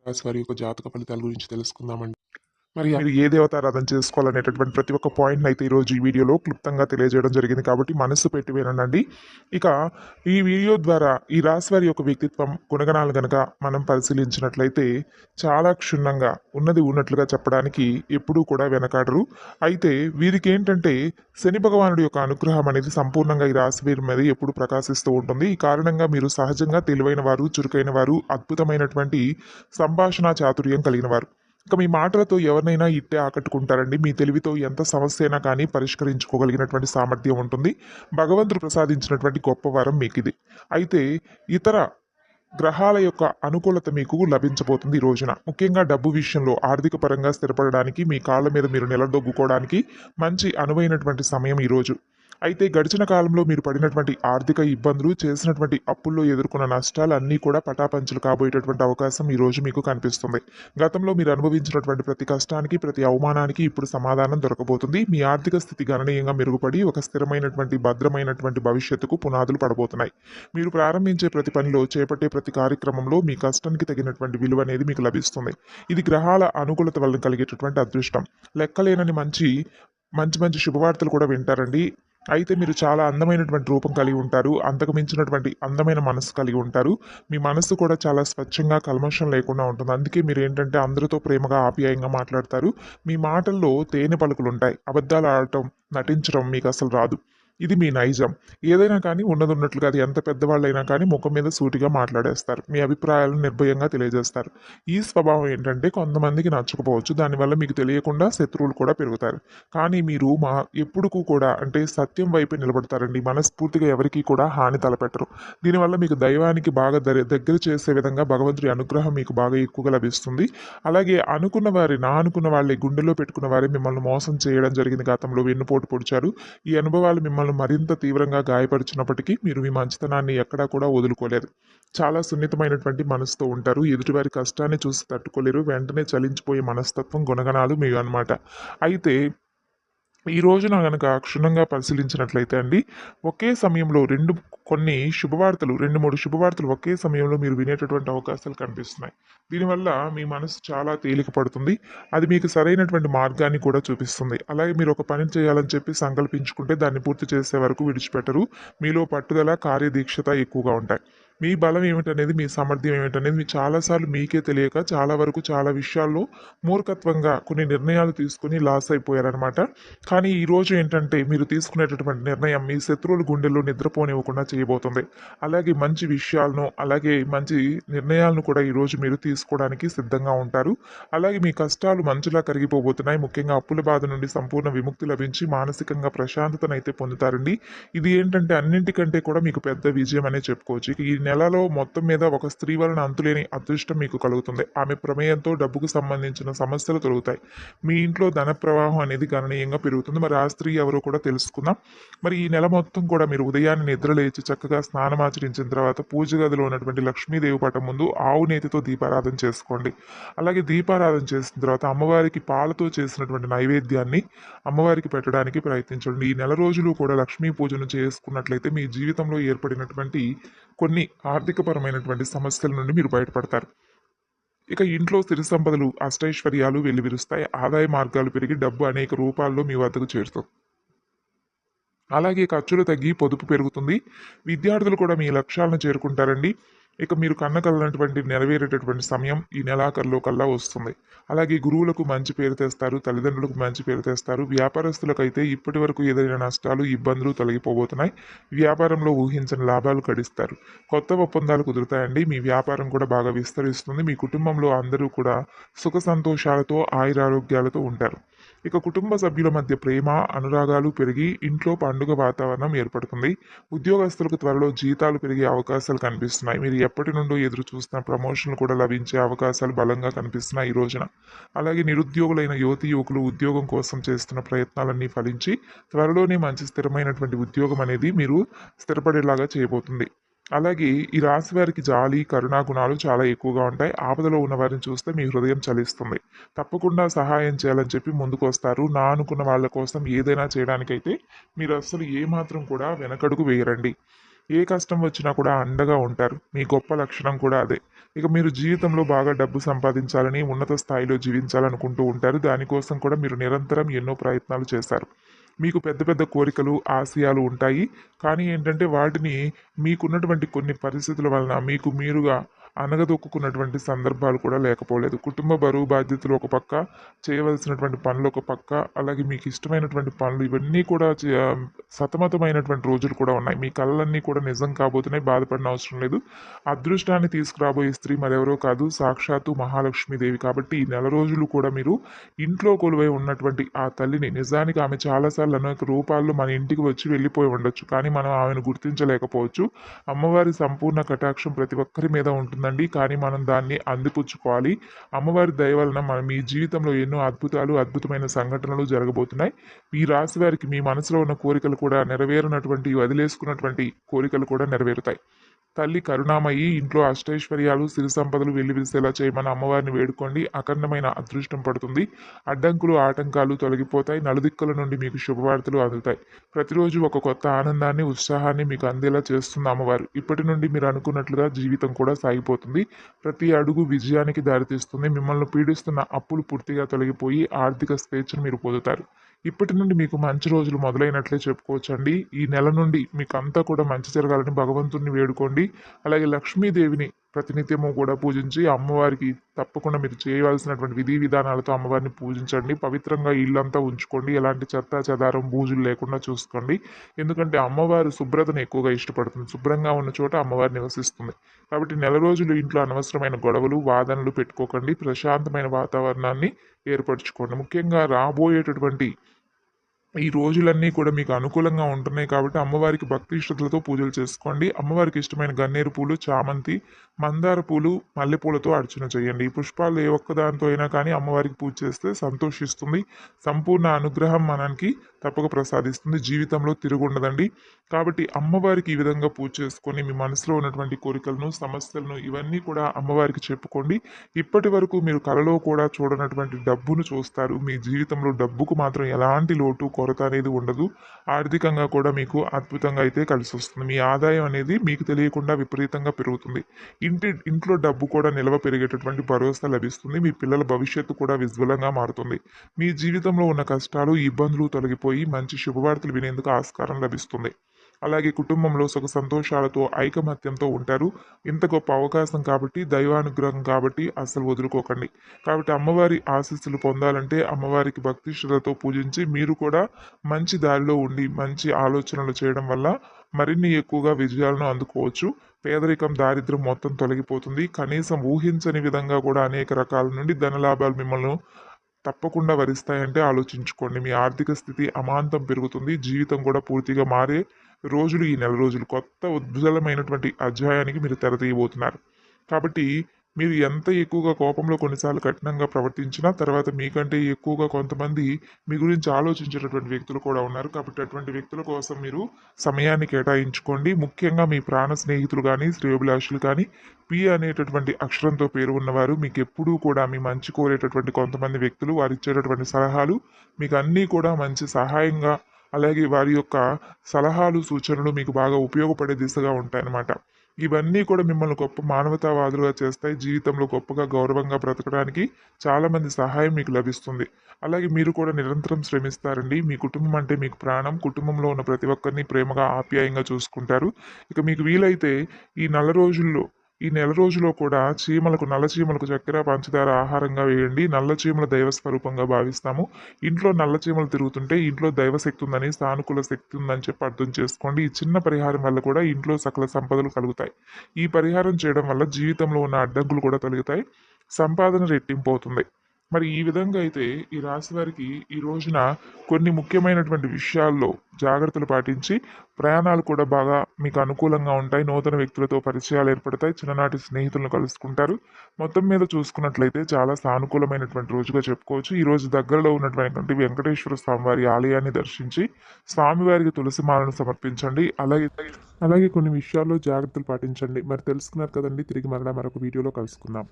రాశి వారి యొక్క జాతక ఫలితాల గురించి తెలుసుకుందామండి. మీరు ఏ దేవతారాధన చేసుకోవాలనేటటువంటి ప్రతి ఒక్క పాయింట్ని అయితే ఈరోజు ఈ వీడియోలో క్లుప్తంగా తెలియజేయడం జరిగింది కాబట్టి మనస్సు పెట్టి వినండి. ఇక ఈ వీడియో ద్వారా ఈ రాశి వారి యొక్క వ్యక్తిత్వం గుణగణాలు గనక మనం పరిశీలించినట్లయితే చాలా క్షుణ్ణంగా ఉన్నది ఉన్నట్లుగా చెప్పడానికి ఎప్పుడూ కూడా వెనకాడరు. అయితే వీరికి ఏంటంటే శని భగవానుడి యొక్క అనుగ్రహం అనేది సంపూర్ణంగా ఈ రాశి వారి మీద ఎప్పుడు ప్రకాశిస్తూ ఉంటుంది. ఈ కారణంగా మీరు సహజంగా తెలివైన వారు, చురుకైన వారు, అద్భుతమైనటువంటి సంభాషణ చాతుర్యం కలిగిన వారు. ఇక మీ మాటలతో ఎవరినైనా ఇట్టే ఆకట్టుకుంటారండి. మీ తెలివితో ఎంత సమస్య అయినా కానీ పరిష్కరించుకోగలిగినటువంటి సామర్థ్యం ఉంటుంది. భగవంతుడు ప్రసాదించినటువంటి గొప్ప వరం మీకు ఇది. అయితే ఇతర గ్రహాల యొక్క అనుకూలత మీకు లభించబోతుంది ఈ రోజున. ముఖ్యంగా డబ్బు విషయంలో ఆర్థిక పరంగా స్థిరపడడానికి, మీ కాళ్ళ మీద మీరు నిలదొక్కుకోవడానికి మంచి అనువైనటువంటి సమయం ఈరోజు. అయితే గడిచిన కాలంలో మీరు పడినటువంటి ఆర్థిక ఇబ్బందులు, చేసినటువంటి అప్పుల్లో ఎదుర్కొన్న నష్టాలు అన్నీ కూడా పటాపంచలు కాబోయేటటువంటి అవకాశం ఈ రోజు మీకు కనిపిస్తుంది. గతంలో మీరు అనుభవించినటువంటి ప్రతి కష్టానికి, ప్రతి అవమానానికి ఇప్పుడు సమాధానం దొరకబోతుంది. మీ ఆర్థిక స్థితి గణనీయంగా మెరుగుపడి ఒక స్థిరమైనటువంటి, భద్రమైనటువంటి భవిష్యత్తుకు పునాదులు పడబోతున్నాయి. మీరు ప్రారంభించే ప్రతి పనిలో, చేపట్టే ప్రతి కార్యక్రమంలో మీ కష్టానికి తగినటువంటి విలువ అనేది మీకు లభిస్తుంది. ఇది గ్రహాల అనుకూలత వలన కలిగేటటువంటి అదృష్టం. లెక్కలేనని మంచి మంచి మంచి శుభవార్తలు కూడా వింటారండి. అయితే మీరు చాలా అందమైనటువంటి రూపం కలిగి ఉంటారు. అంతకు మించినటువంటి అందమైన మనసు కలిగి ఉంటారు. మీ మనసు కూడా చాలా స్వచ్ఛంగా, కల్మషం లేకుండా ఉంటుంది. అందుకే మీరు ఏంటంటే అందరితో ప్రేమగా, ఆప్యాయంగా మాట్లాడతారు. మీ మాటల్లో తేనె పలుకులు ఉంటాయి. అబద్ధాలు ఆడటం, నటించడం మీకు అసలు రాదు. ఇది మీ నైజం. ఏదైనా కానీ ఉన్నట్లుగా, అది ఎంత పెద్దవాళ్ళైనా కానీ ముఖం మీద సూటిగా మాట్లాడేస్తారు. మీ అభిప్రాయాలను నిర్భయంగా తెలియజేస్తారు. ఈ స్వభావం ఏంటంటే కొంతమందికి నచ్చకపోవచ్చు. దానివల్ల మీకు తెలియకుండా శత్రువులు కూడా పెరుగుతారు. కానీ మీరు ఎప్పుడూ కూడా అంటే సత్యం వైపే నిలబడతారండి. మనస్ఫూర్తిగా ఎవరికీ కూడా హాని తలపెట్టరు. దీనివల్ల మీకు దైవానికి బాగా దగ్గర చేసే విధంగా భగవంతుడి అనుగ్రహం మీకు బాగా ఎక్కువగా లభిస్తుంది. అలాగే అనుకున్న వాళ్ళే గుండెలో పెట్టుకున్న వారే మిమ్మల్ని మోసం చేయడం జరిగింది. గతంలో వెన్నుపోటు పొడిచారు. ఈ అనుభవాలు మిమ్మల్ని మరింత తీవ్రంగా గాయపరిచినప్పటికీ మీరు మీ మంచితనాన్ని ఎక్కడా కూడా వదులుకోలేదు. చాలా సున్నితమైనటువంటి మనసుతో ఉంటారు. ఎదుటివారి కష్టాన్ని చూసి తట్టుకోలేరు. వెంటనే చలించిపోయే మనస్తత్వం, గుణగణాలు మీవి అన్నమాట. అయితే ఈ రోజున గనక క్షుణ్ణంగా పరిశీలించినట్లయితే అండి, ఒకే సమయంలో కొన్ని శుభవార్తలు, 2, 3 శుభవార్తలు ఒకే సమయంలో మీరు వినేటటువంటి అవకాశాలు కనిపిస్తున్నాయి. దీనివల్ల మీ మనసు చాలా తేలిక పడుతుంది. అది మీకు సరైనటువంటి మార్గాన్ని కూడా చూపిస్తుంది. అలాగే మీరు ఒక పని చేయాలని చెప్పి సంకల్పించుకుంటే దాన్ని పూర్తి చేసే వరకు విడిచిపెట్టరు. మీలో పట్టుదల, కార్యదీక్షత ఎక్కువగా ఉంటాయి. మీ బలం ఏమిటనేది, మీ సామర్థ్యం ఏమిటనేది మీ చాలాసార్లు మీకే తెలియక చాలా వరకు చాలా విషయాల్లో మూర్ఖత్వంగా కొన్ని నిర్ణయాలు తీసుకుని లాస్ అయిపోయారనమాట. కానీ ఈరోజు ఏంటంటే మీరు తీసుకునేటటువంటి నిర్ణయం మీ శత్రువుల గుండెల్లో నిద్రపోనివ్వకుండా చేయబోతుంది. అలాగే మంచి విషయాలను, అలాగే మంచి నిర్ణయాలను కూడా ఈరోజు మీరు తీసుకోవడానికి సిద్ధంగా ఉంటారు. అలాగే మీ కష్టాలు మంచులా కరిగిపోబోతున్నాయి. ముఖ్యంగా అప్పుల బాధ నుండి సంపూర్ణ విముక్తి లభించి మానసికంగా ప్రశాంతతనైతే పొందుతారండి. ఇది ఏంటంటే అన్నింటికంటే కూడా మీకు పెద్ద విజయం అనే చెప్పుకోవచ్చు. ఇక ఈ నెలలో మొత్తం మీద ఒక స్త్రీ వలన అంతులేని అదృష్టం మీకు కలుగుతుంది. ఆమె ప్రమేయంతో డబ్బుకు సంబంధించిన సమస్యలు తొలగుతాయి. మీ ఇంట్లో ధన ప్రవాహం అనేది గణనీయంగా పెరుగుతుంది. మరి ఆ స్త్రీ ఎవరో కూడా తెలుసుకుందాం. మరి ఈ నెల మొత్తం కూడా మీరు ఉదయాన్నే నిద్ర లేచి చక్కగా స్నానం ఆచరించిన తర్వాత పూజ గదిలో ఉన్నటువంటి లక్ష్మీదేవి పటం ముందు ఆవు నేతితో దీపారాధన చేసుకోండి. అలాగే దీపారాధన చేసిన తర్వాత అమ్మవారికి పాలతో చేసినటువంటి నైవేద్యాన్ని అమ్మవారికి పెట్టడానికి ప్రయత్నించండి. ఈ నెల రోజులు కూడా లక్ష్మీ పూజను చేసుకున్నట్లయితే మీ జీవితంలో ఏర్పడినటువంటి కొన్ని ఆర్థికపరమైనటువంటి సమస్యల నుండి మీరు బయటపడతారు. ఇక ఇంట్లో సిరి సంపదలు, అష్టైశ్వర్యాలు వెల్లివిరుస్తాయి. ఆదాయ మార్గాలు పెరిగి డబ్బు అనేక రూపాల్లో మీ వద్దకు చేరుతుంది. అలాగే ఖర్చులు తగ్గి పొదుపు పెరుగుతుంది. విద్యార్థులు కూడా మీ లక్ష్యాలను చేరుకుంటారండి. ఇక మీరు కన్నకలనటువంటి నెరవేరేటటువంటి సమయం ఈ నెలాఖరులో కల్లా వస్తుంది. అలాగే గురువులకు మంచి పేరు తెస్తారు, తల్లిదండ్రులకు మంచి పేరు తెస్తారు. వ్యాపారస్తులకైతే ఇప్పటి వరకు ఏదైనా నష్టాలు, ఇబ్బందులు తొలగిపోబోతున్నాయి. వ్యాపారంలో ఊహించని లాభాలు గడిస్తారు. కొత్త ఒప్పందాలు కుదురుతాయండి. మీ వ్యాపారం కూడా బాగా విస్తరిస్తుంది. మీ కుటుంబంలో అందరూ కూడా సుఖ సంతోషాలతో, ఆయురారోగ్యాలతో ఉంటారు. ఇక కుటుంబ సభ్యుల మధ్య ప్రేమ, అనురాగాలు పెరిగి ఇంట్లో పండుగ వాతావరణం ఏర్పడుతుంది. ఉద్యోగస్తులకు త్వరలో జీతాలు పెరిగే అవకాశాలు కనిపిస్తున్నాయి. మీరు ఎప్పటి నుండో ఎదురు చూస్తున్న ప్రమోషన్లు కూడా లభించే అవకాశాలు బలంగా కనిపిస్తున్నాయి ఈ రోజున. అలాగే నిరుద్యోగులైన యువతీ యువకులు ఉద్యోగం కోసం చేస్తున్న ప్రయత్నాలన్నీ ఫలించి త్వరలోనే మంచి స్థిరమైనటువంటి ఉద్యోగం అనేది మీరు స్థిరపడేలాగా చేయబోతుంది. అలాగే ఈ రాశి వారికి జాలి, కరుణా గుణాలు చాలా ఎక్కువగా ఉంటాయి. ఆపదలో ఉన్న వారిని చూస్తే మీ హృదయం చలిస్తుంది. తప్పకుండా సహాయం చేయాలని చెప్పి ముందుకు వస్తారు. నా అనుకున్న వాళ్ళ కోసం ఏదైనా చేయడానికైతే మీరు అస్సలు ఏమాత్రం కూడా వెనకడుగు వేయరండి. ఏ కష్టం వచ్చినా కూడా అండగా ఉంటారు. మీ గొప్ప లక్షణం కూడా అదే. ఇక మీరు జీవితంలో బాగా డబ్బు సంపాదించాలని, ఉన్నత స్థాయిలో జీవించాలనుకుంటూ ఉంటారు. దానికోసం కూడా మీరు నిరంతరం ఎన్నో ప్రయత్నాలు చేశారు. మీకు పెద్ద పెద్ద కోరికలు, ఆశయాలు ఉంటాయి. కానీ ఏంటంటే వాటిని మీకున్నటువంటి కొన్ని పరిస్థితుల వలన మీకు మీరుగా అణగదొక్కుకున్నటువంటి సందర్భాలు కూడా లేకపోలేదు. కుటుంబ బరువు బాధ్యతలు ఒక పక్క, చేయవలసినటువంటి పనులు ఒక పక్క, అలాగే మీకు ఇష్టమైనటువంటి పనులు ఇవన్నీ కూడా సతమతమైనటువంటి రోజులు కూడా ఉన్నాయి. మీ కలలన్నీ కూడా నిజం కాబోతున్నాయి. బాధపడిన అవసరం లేదు. అదృష్టాన్ని తీసుకురాబోయే స్త్రీ మరెవరో కాదు, సాక్షాత్తు మహాలక్ష్మీదేవి. కాబట్టి ఈ నెల రోజులు కూడా మీరు ఇంట్లో కొలువై ఉన్నటువంటి ఆ తల్లిని, నిజానికి ఆమె చాలాసార్లు అనేక రూపాల్లో మన ఇంటికి వచ్చి వెళ్ళిపోయి ఉండొచ్చు. కానీ మనం ఆమెను గుర్తించలేకపోవచ్చు. అమ్మవారి సంపూర్ణ కటాక్షం ప్రతి ఒక్కరి మీద ఉంటుందండి. కానీ మనం దాన్ని అందిపుచ్చుకోవాలి. అమ్మవారి దయ వలన మీ జీవితంలో ఎన్నో అద్భుతాలు, అద్భుతమైన సంఘటనలు జరగబోతున్నాయి. ఈ రాశి వారికి మీ మనసులో ఉన్న కోరికలు కూడా నెరవేరినటువంటి, వదిలేసుకున్నటువంటి కోరికలు కూడా నెరవేరుతాయి. తల్లి కరుణామయి, ఇంట్లో అష్టైశ్వర్యాలు, సిరి సంపదలు వెల్లివిరిసేలా చేయమని అమ్మవారిని వేడుకోండి. అఖండమైన అదృష్టం పడుతుంది. అడ్డంకులు, ఆటంకాలు తొలగిపోతాయి. నలుదిక్కుల నుండి మీకు శుభవార్తలు అందుతాయి. ప్రతిరోజు ఒక కొత్త ఆనందాన్ని, ఉత్సాహాన్ని మీకు అందేలా చేస్తుంది అమ్మవారు. ఇప్పటి నుండి మీరు అనుకున్నట్లుగా జీవితం కూడా సాగిపోతుంది. ప్రతి అడుగు విజయానికి దారితీస్తుంది. మిమ్మల్ని పీడిస్తున్న అప్పులు పూర్తిగా తొలగిపోయి ఆర్థిక స్వేచ్ఛను మీరు పొందుతారు. ఇప్పటి నుండి మీకు మంచి రోజులు మొదలైనట్లే చెప్పుకోవచ్చండి. ఈ నెల నుండి మీకు అంతా కూడా మంచి జరగాలని భగవంతుడిని వేడుకోండి. అలాగే లక్ష్మీదేవిని ప్రతినిత్యము కూడా పూజించి, అమ్మవారికి తప్పకుండా మీరు చేయవలసినటువంటి విధి విధానాలతో అమ్మవారిని పూజించండి. పవిత్రంగా ఇల్లంతా ఉంచుకోండి. ఎలాంటి చెత్త చెదారం బూజులు లేకుండా చూసుకోండి. ఎందుకంటే అమ్మవారు శుభ్రతను ఎక్కువగా ఇష్టపడుతుంది. శుభ్రంగా ఉన్న చోట అమ్మవారు నివసిస్తుంది. కాబట్టి నెల రోజులు ఇంట్లో అనవసరమైన గొడవలు, వాదనలు పెట్టుకోకండి. ప్రశాంతమైన వాతావరణాన్ని ఏర్పరచుకోండి. ముఖ్యంగా రాబోయేటటువంటి ఈ రోజులన్నీ కూడా మీకు అనుకూలంగా ఉంటున్నాయి కాబట్టి అమ్మవారికి భక్తి శ్రద్ధలతో పూజలు చేసుకోండి. అమ్మవారికి ఇష్టమైన గన్నేరు పూలు, చామంతి, మందార పూలు, మల్లెపూలతో అర్చన చేయండి. ఈ పుష్పాలు ఏ ఒక్కదానితో అయినా కానీ అమ్మవారికి పూజ చేస్తే సంతోషిస్తుంది. సంపూర్ణ అనుగ్రహం మనకి తప్పక ప్రసాదిస్తుంది. జీవితంలో తిరుగుండదండి. కాబట్టి అమ్మవారికి ఈ విధంగా పూజ చేసుకొని మీ మనసులో ఉన్నటువంటి కోరికలను, సమస్యలను ఇవన్నీ కూడా అమ్మవారికి చెప్పుకోండి. ఇప్పటి వరకు మీరు కలలో కూడా చూడనటువంటి డబ్బును చూస్తారు. మీ జీవితంలో డబ్బుకు మాత్రం ఎలాంటి లోటు, కొరత అనేది ఉండదు. ఆర్థికంగా కూడా మీకు అద్భుతంగా అయితే కలిసి వస్తుంది. మీ ఆదాయం అనేది మీకు తెలియకుండా విపరీతంగా పెరుగుతుంది. ఇంట్లో డబ్బు కూడా నిల్వ పెరిగేటటువంటి భరోసా లభిస్తుంది. మీ పిల్లల భవిష్యత్తు కూడా విజ్వలంగా మారుతుంది. మీ జీవితంలో ఉన్న కష్టాలు, ఇబ్బందులు తొలగిపోయి మంచి శుభవార్తలు వినేందుకు ఆస్కారం లభిస్తుంది. అలాగే కుటుంబంలో సుఖ సంతోషాలతో, ఐకమత్యంతో ఉంటారు. ఇంత గొప్ప అవకాశం కాబట్టి, దైవానుగ్రహం కాబట్టి అస్సలు వదులుకోకండి. కాబట్టి అమ్మవారి ఆశీస్సులు పొందాలంటే అమ్మవారికి భక్తి శ్రద్ధతో పూజించి మీరు కూడా మంచి దారిలో ఉండి మంచి ఆలోచనలు చేయడం వల్ల మరిన్ని ఎక్కువగా విజయాలను అందుకోవచ్చు. పేదరికం, దారిద్ర్యం మొత్తం తొలగిపోతుంది. కనీసం ఊహించని విధంగా కూడా అనేక రకాల నుండి ధనలాభాలు మిమ్మల్ని తప్పకుండా వరిస్తాయంటే ఆలోచించుకోండి. మీ ఆర్థిక స్థితి అమాంతం పెరుగుతుంది. జీవితం కూడా పూర్తిగా మారే రోజులు ఈ నెల రోజులు. కొత్త ఉజ్వలమైనటువంటి అధ్యాయానికి మీరు తెరతీయబోతున్నారు. కాబట్టి మీరు ఎంత ఎక్కువగా కోపంలో కొన్నిసార్లు కఠినంగా ప్రవర్తించినా తర్వాత మీకంటే ఎక్కువగా కొంతమంది మీ గురించి ఆలోచించేటటువంటి వ్యక్తులు కూడా ఉన్నారు. కాబట్టి అటువంటి వ్యక్తుల కోసం మీరు సమయాన్ని కేటాయించుకోండి. ముఖ్యంగా మీ ప్రాణ స్నేహితులు కానీ, శ్రేయోభిలాషులు కానీ, పి అనేటటువంటి అక్షరంతో పేరు ఉన్నవారు, మీకు ఎప్పుడూ కూడా మీ మంచి కోరేటటువంటి కొంతమంది వ్యక్తులు, వారు ఇచ్చేటటువంటి సలహాలు మీకు అన్నీ కూడా మంచి సహాయంగా, అలాగే వారి యొక్క సలహాలు, సూచనలు మీకు బాగా ఉపయోగపడే దిశగా ఉంటాయన్నమాట. ఇవన్నీ కూడా మిమ్మల్ని గొప్ప మానవతావాదులుగా చేస్తాయి. జీవితంలో గొప్పగా, గౌరవంగా బ్రతకడానికి చాలామంది సహాయం మీకు లభిస్తుంది. అలాగే మీరు కూడా నిరంతరం శ్రమిస్తారండి. మీ కుటుంబం అంటే మీకు ప్రాణం. కుటుంబంలో ఉన్న ప్రతి ఒక్కరిని ప్రేమగా, ఆప్యాయంగా చూసుకుంటారు. ఇక మీకు వీలైతే ఈ నెల రోజులో కూడా నల్ల చీమలకు చక్కెర, పంచదార ఆహారంగా వేయండి. నల్ల చీమల దైవ స్వరూపంగా భావిస్తాము. ఇంట్లో నల్ల చీమలు తిరుగుతుంటే ఇంట్లో దైవశక్తి ఉందని, సానుకూల శక్తి ఉందని చెప్పి అర్థం చేసుకోండి. ఈ చిన్న పరిహారం వల్ల కూడా ఇంట్లో సకల సంపదలు కలుగుతాయి. ఈ పరిహారం చేయడం వల్ల జీవితంలో ఉన్న అడ్డంకులు కూడా తొలగుతాయి. సంపాదన రెట్టింపు అవుతుంది. మరి ఈ విధంగా అయితే ఈ రాశి వారికి ఈ రోజున కొన్ని ముఖ్యమైనటువంటి విషయాల్లో జాగ్రత్తలు పాటించి ప్రయాణాలు కూడా బాగా మీకు అనుకూలంగా ఉంటాయి. నూతన వ్యక్తులతో పరిచయాలు ఏర్పడతాయి. చిన్ననాటి స్నేహితులను కలుసుకుంటారు. మొత్తం మీద చూసుకున్నట్లయితే చాలా సానుకూలమైనటువంటి రోజుగా చెప్పుకోవచ్చు. ఈ రోజు దగ్గరలో ఉన్నటువంటి వెంకటేశ్వర స్వామి వారి ఆలయాన్ని దర్శించి స్వామివారికి తులసి మాలను సమర్పించండి. అలాగే కొన్ని విషయాల్లో జాగ్రత్తలు పాటించండి. మరి తెలుసుకున్నారు కదండి. తిరిగి మరలా మరొక వీడియోలో కలుసుకుందాం.